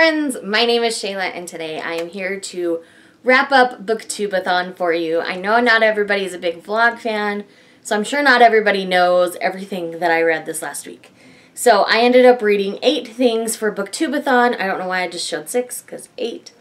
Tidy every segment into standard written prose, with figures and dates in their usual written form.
friends, my name is Shayla and today I am here to wrap up Booktube-a-thon for you. I know not everybody is a big vlog fan, so I'm sure not everybody knows everything that I read this last week. So I ended up reading 8 things for Booktube-a-thon. I don't know why I just showed 6, because 8.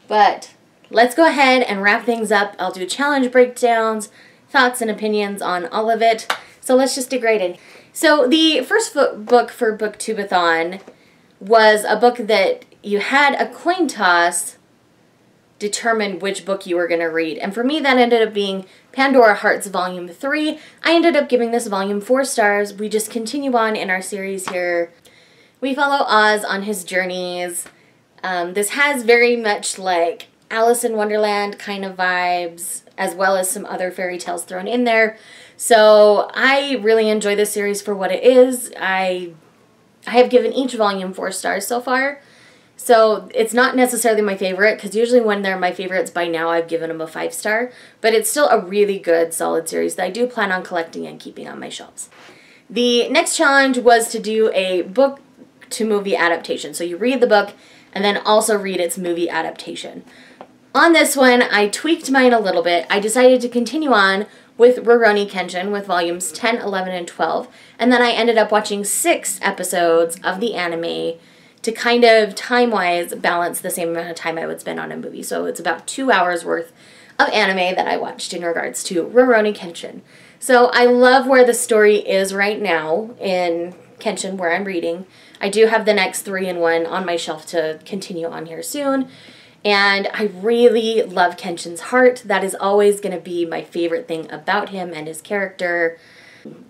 But let's go ahead and wrap things up. I'll do challenge breakdowns, thoughts and opinions on all of it. So let's just dig right in. So the first book for Booktube-a-thon was a book that you had a coin toss determine which book you were going to read. And for me, that ended up being Pandora Hearts Volume 3. I ended up giving this volume 4 stars. We just continue on in our series here. We follow Oz on his journeys. This has very much like Alice in Wonderland kind of vibes, as well as some other fairy tales thrown in there. So I really enjoy this series for what it is. I have given each volume 4 stars so far. So it's not necessarily my favorite, because usually when they're my favorites by now I've given them a 5-star. But it's still a really good, solid series that I do plan on collecting and keeping on my shelves. The next challenge was to do a book to movie adaptation. So you read the book and then also read its movie adaptation. On this one, I tweaked mine a little bit. I decided to continue on with Rurouni Kenshin with volumes 10, 11, and 12. And then I ended up watching 6 episodes of the anime to kind of time-wise balance the same amount of time I would spend on a movie. So it's about 2 hours worth of anime that I watched in regards to Rurouni Kenshin. So I love where the story is right now in Kenshin, where I'm reading. I do have the next 3-in-1 on my shelf to continue on here soon. And I really love Kenshin's heart. That is always going to be my favorite thing about him and his character.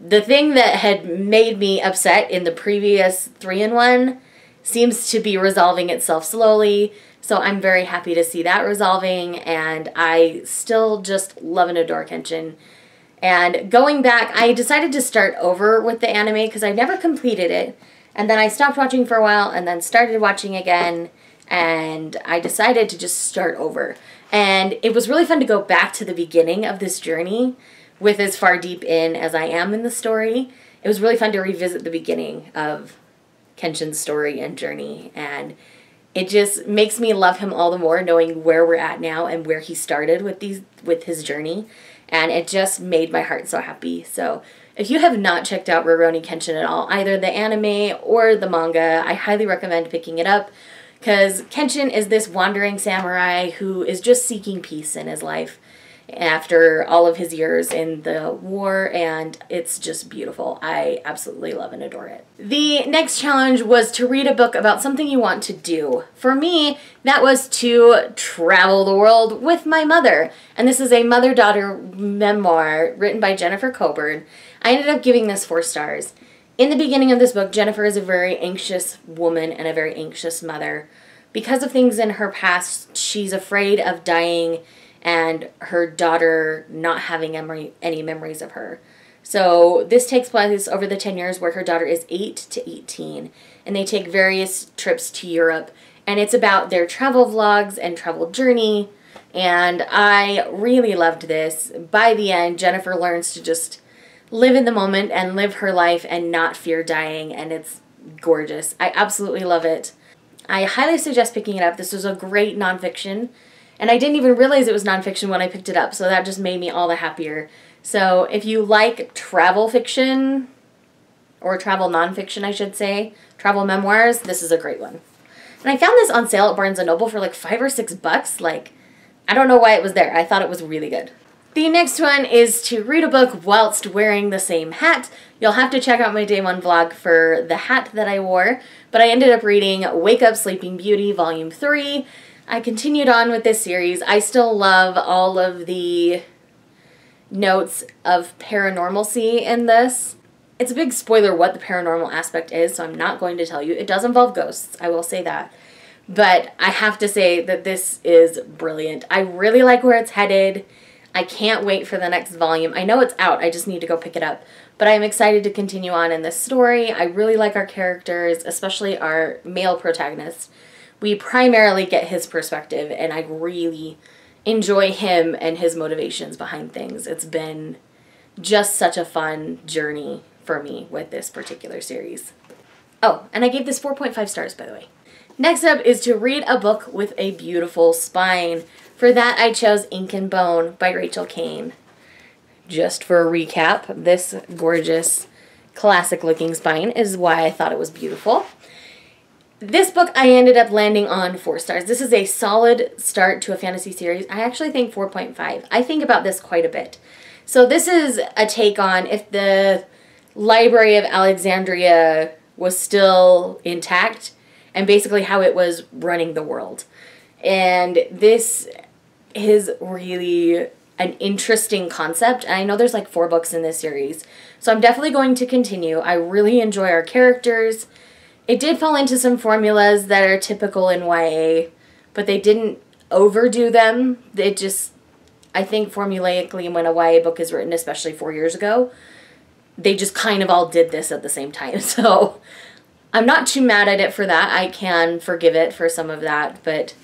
The thing that had made me upset in the previous 3-in-1 seems to be resolving itself slowly. So I'm very happy to see that resolving. And I still just love and adore Kenshin. And going back, I decided to start over with the anime because I never completed it. And then I stopped watching for a while and then started watching again. And I decided to just start over. And it was really fun to go back to the beginning of this journey with as far deep in as I am in the story. It was really fun to revisit the beginning of Kenshin's story and journey. And it just makes me love him all the more knowing where we're at now and where he started with his journey. And it just made my heart so happy. So if you have not checked out Rurouni Kenshin at all, either the anime or the manga, I highly recommend picking it up. Because Kenshin is this wandering samurai who is just seeking peace in his life after all of his years in the war, and it's just beautiful. I absolutely love and adore it. The next challenge was to read a book about something you want to do. For me, that was to travel the world with my mother. And this is a mother-daughter memoir written by Jennifer Coburn. I ended up giving this 4 stars. In the beginning of this book, Jennifer is a very anxious woman and a very anxious mother. Because of things in her past, she's afraid of dying and her daughter not having any memories of her. So this takes place over the 10 years where her daughter is 8 to 18. And they take various trips to Europe. And it's about their travel vlogs and travel journey. And I really loved this. By the end, Jennifer learns to just live in the moment and live her life and not fear dying, and it's gorgeous. I absolutely love it. I highly suggest picking it up. This was a great nonfiction, and I didn't even realize it was nonfiction when I picked it up, so that just made me all the happier. So if you like travel fiction, or travel nonfiction I should say, travel memoirs, this is a great one. And I found this on sale at Barnes & Noble for like $5 or $6. Like, I don't know why it was there. I thought it was really good. The next one is to read a book whilst wearing the same hat. You'll have to check out my day 1 vlog for the hat that I wore, but I ended up reading Wake Up Sleeping Beauty Volume 3. I continued on with this series. I still love all of the notes of paranormalcy in this. It's a big spoiler what the paranormal aspect is, so I'm not going to tell you. It does involve ghosts, I will say that. But I have to say that this is brilliant. I really like where it's headed. I can't wait for the next volume. I know it's out, I just need to go pick it up. But I'm excited to continue on in this story. I really like our characters, especially our male protagonist. We primarily get his perspective, and I really enjoy him and his motivations behind things. It's been just such a fun journey for me with this particular series. Oh, and I gave this 4.5 stars, by the way. Next up is to read a book with a beautiful spine. For that, I chose Ink and Bone by Rachel Caine. Just for a recap, this gorgeous, classic-looking spine is why I thought it was beautiful. This book I ended up landing on 4 stars. This is a solid start to a fantasy series. I actually think 4.5. I think about this quite a bit. So this is a take on if the Library of Alexandria was still intact and basically how it was running the world. And this is really an interesting concept. And I know there's like 4 books in this series. So I'm definitely going to continue. I really enjoy our characters. It did fall into some formulas that are typical in YA, but they didn't overdo them. It just, I think formulaically when a YA book is written, especially 4 years ago, they just kind of all did this at the same time. So I'm not too mad at it for that. I can forgive it for some of that, but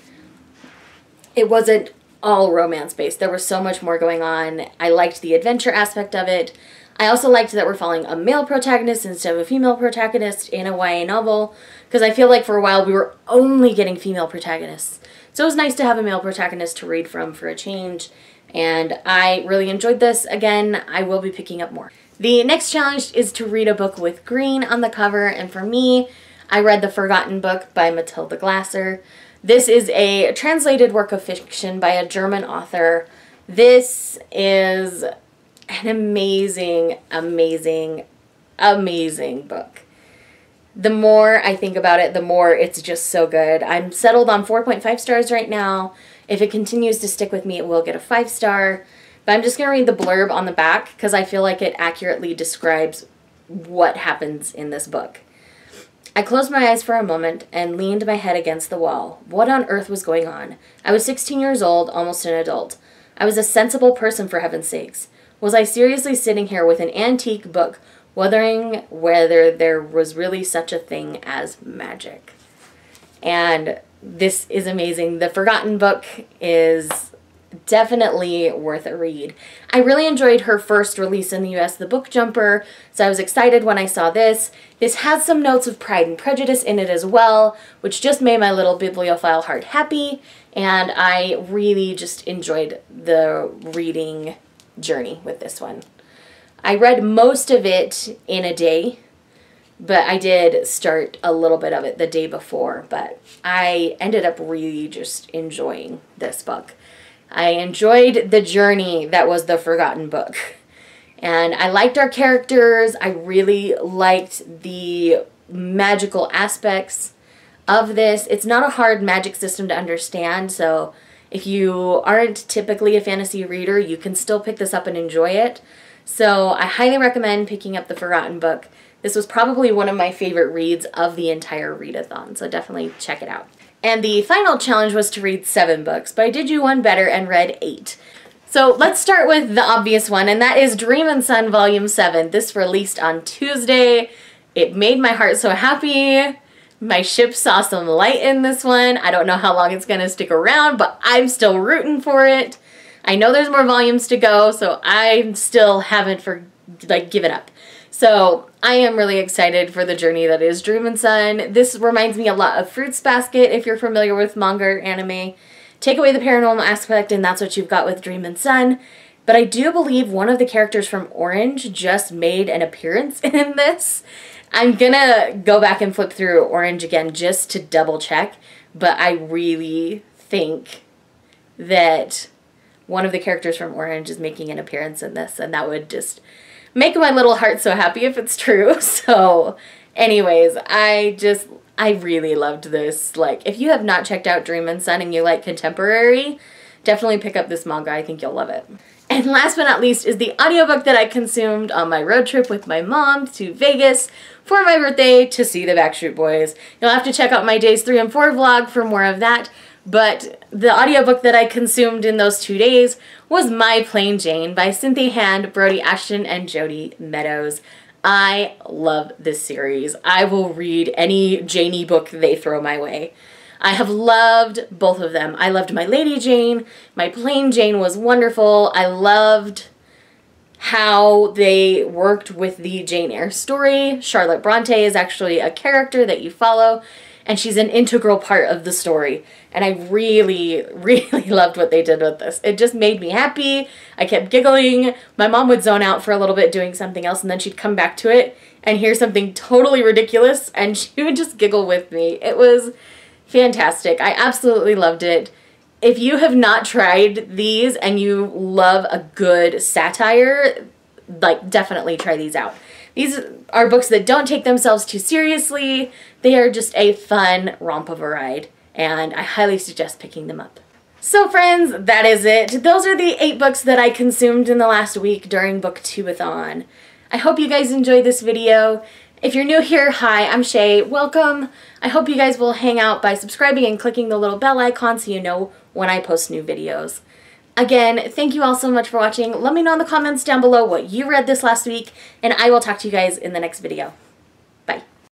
it wasn't all romance-based. There was so much more going on. I liked the adventure aspect of it. I also liked that we're following a male protagonist instead of a female protagonist in a YA novel, because I feel like for a while we were only getting female protagonists. So it was nice to have a male protagonist to read from for a change, and I really enjoyed this. Again, I will be picking up more. The next challenge is to read a book with green on the cover, and for me, I read The Forgotten Book by Matilda Glasser. This is a translated work of fiction by a German author. This is an amazing, amazing, amazing book. The more I think about it, the more it's just so good. I'm settled on 4.5 stars right now. If it continues to stick with me, it will get a 5 star. But I'm just going to read the blurb on the back because I feel like it accurately describes what happens in this book. I closed my eyes for a moment and leaned my head against the wall. What on earth was going on? I was 16 years old, almost an adult. I was a sensible person, for heaven's sakes. Was I seriously sitting here with an antique book, wondering whether there was really such a thing as magic? And this is amazing. The Forgotten Book is definitely worth a read. I really enjoyed her first release in the US, The Book Jumper, so I was excited when I saw this. This has some notes of Pride and Prejudice in it as well, which just made my little bibliophile heart happy, and I really just enjoyed the reading journey with this one. I read most of it in a day, but I did start a little bit of it the day before, but I ended up really just enjoying this book. I enjoyed the journey that was The Forgotten Book. And I liked our characters. I really liked the magical aspects of this. It's not a hard magic system to understand, so if you aren't typically a fantasy reader, you can still pick this up and enjoy it. So I highly recommend picking up The Forgotten Book. This was probably one of my favorite reads of the entire readathon, so definitely check it out. And the final challenge was to read 7 books, but I did you one better and read 8. So let's start with the obvious one, and that is Dream and Sun Volume 7. This released on Tuesday. It made my heart so happy. My ship saw some light in this one. I don't know how long it's going to stick around, but I'm still rooting for it. I know there's more volumes to go, so I still haven't given up. So I am really excited for the journey that is Dream and Sun. This reminds me a lot of Fruits Basket, if you're familiar with manga or anime. Take away the paranormal aspect and that's what you've got with Dream and Sun. But I do believe one of the characters from Orange just made an appearance in this. I'm gonna go back and flip through Orange again just to double check, but I really think that one of the characters from Orange is making an appearance in this, and that would just make my little heart so happy if it's true. So anyways, I really loved this. Like, if you have not checked out Dream and Sun and you like contemporary, definitely pick up this manga. I think you'll love it. And last but not least is the audiobook that I consumed on my road trip with my mom to Vegas for my birthday to see the Backstreet Boys. You'll have to check out my days 3 and 4 vlog for more of that. But the audiobook that I consumed in those 2 days was My Plain Jane by Cynthia Hand, Brody Ashton, and Jody Meadows. I love this series. I will read any Janey book they throw my way. I have loved both of them. I loved My Lady Jane. My Plain Jane was wonderful. I loved how they worked with the Jane Eyre story. Charlotte Bronte is actually a character that you follow. and she's an integral part of the story. And I really, really loved what they did with this. It just made me happy. I kept giggling. My mom would zone out for a little bit doing something else, and then she'd come back to it and hear something totally ridiculous, and she would just giggle with me. It was fantastic. I absolutely loved it. If you have not tried these and you love a good satire, like, definitely try these out. These are books that don't take themselves too seriously. They are just a fun romp of a ride, and I highly suggest picking them up. So friends, that is it. Those are the 8 books that I consumed in the last week during Booktube-a-thon. I hope you guys enjoyed this video. If you're new here, hi, I'm Shay. Welcome. I hope you guys will hang out by subscribing and clicking the little bell icon so you know when I post new videos. Again, thank you all so much for watching. Let me know in the comments down below what you read this last week, and I will talk to you guys in the next video.